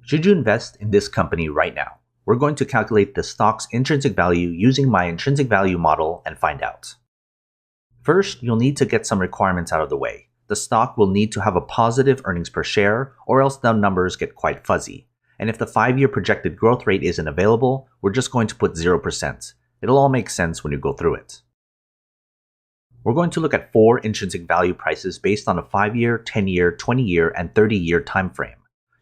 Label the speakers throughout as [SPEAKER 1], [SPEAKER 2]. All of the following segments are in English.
[SPEAKER 1] Should you invest in this company right now? We're going to calculate the stock's intrinsic value using my intrinsic value model and find out. First, you'll need to get some requirements out of the way. The stock will need to have a positive earnings per share, or else the numbers get quite fuzzy. And if the 5-year projected growth rate isn't available, we're just going to put 0%. It'll all make sense when you go through it. We're going to look at 4 intrinsic value prices based on a 5-year, 10-year, 20-year, and 30-year time frame.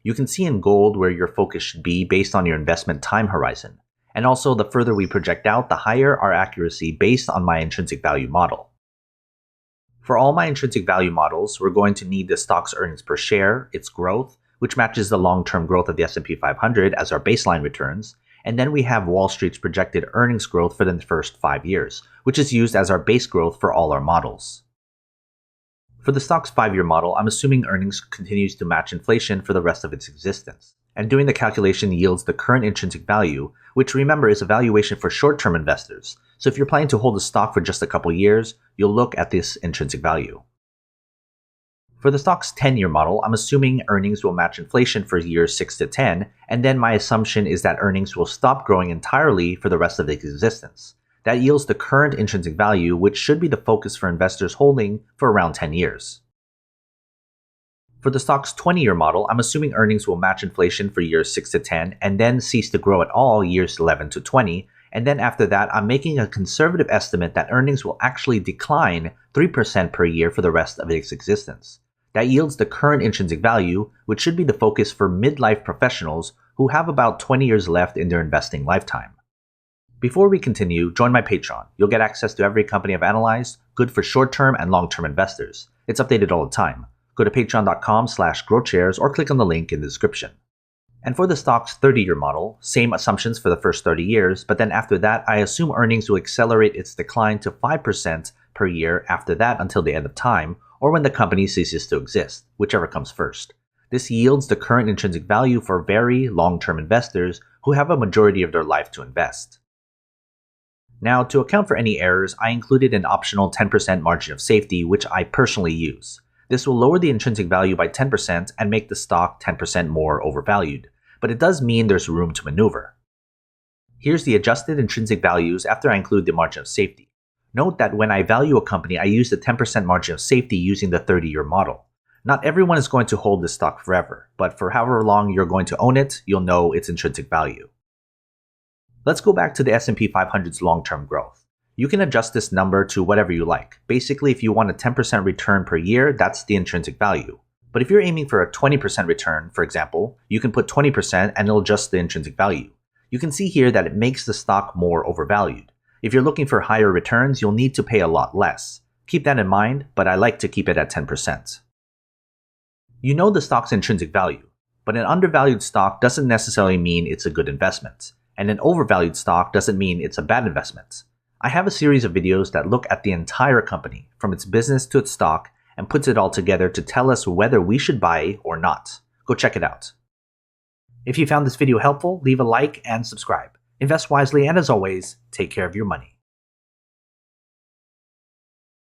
[SPEAKER 1] You can see in gold where your focus should be based on your investment time horizon. And also, the further we project out, the higher our accuracy based on my intrinsic value model. For all my intrinsic value models, we're going to need the stock's earnings per share, its growth, which matches the long-term growth of the S&P 500 as our baseline returns, and then we have Wall Street's projected earnings growth for the first 5 years, which is used as our base growth for all our models. For the stock's 5-year model, I'm assuming earnings continues to match inflation for the rest of its existence. And doing the calculation yields the current intrinsic value, which remember is a valuation for short-term investors. So if you're planning to hold a stock for just a couple years, you'll look at this intrinsic value. For the stock's 10-year model, I'm assuming earnings will match inflation for years 6 to 10, and then my assumption is that earnings will stop growing entirely for the rest of its existence. That yields the current intrinsic value, which should be the focus for investors holding for around 10 years. For the stock's 20-year model, I'm assuming earnings will match inflation for years 6 to 10 and then cease to grow at all years 11 to 20, and then after that, I'm making a conservative estimate that earnings will actually decline 3% per year for the rest of its existence. That yields the current intrinsic value, which should be the focus for midlife professionals who have about 20 years left in their investing lifetime. Before we continue, join my Patreon. You'll get access to every company I've analyzed, good for short-term and long-term investors. It's updated all the time. Go to patreon.com/GrowthShares or click on the link in the description. And for the stock's 30-year model, same assumptions for the first 30 years, but then after that, I assume earnings will accelerate its decline to 5% per year after that until the end of time, or when the company ceases to exist, whichever comes first. This yields the current intrinsic value for very long-term investors who have a majority of their life to invest. Now, to account for any errors, I included an optional 10% margin of safety, which I personally use. This will lower the intrinsic value by 10% and make the stock 10% more overvalued, but it does mean there's room to maneuver. Here's the adjusted intrinsic values after I include the margin of safety. Note that when I value a company, I use the 10% margin of safety using the 30-year model. Not everyone is going to hold this stock forever, but for however long you're going to own it, you'll know its intrinsic value. Let's go back to the S&P 500's long-term growth. You can adjust this number to whatever you like. Basically, if you want a 10% return per year, that's the intrinsic value. But if you're aiming for a 20% return, for example, you can put 20% and it'll adjust the intrinsic value. You can see here that it makes the stock more overvalued. If you're looking for higher returns, you'll need to pay a lot less. Keep that in mind, but I like to keep it at 10%. You know the stock's intrinsic value, but an undervalued stock doesn't necessarily mean it's a good investment. And an overvalued stock doesn't mean it's a bad investment. I have a series of videos that look at the entire company, from its business to its stock, and puts it all together to tell us whether we should buy or not. Go check it out. If you found this video helpful, leave a like and subscribe. Invest wisely, and as always, take care of your money.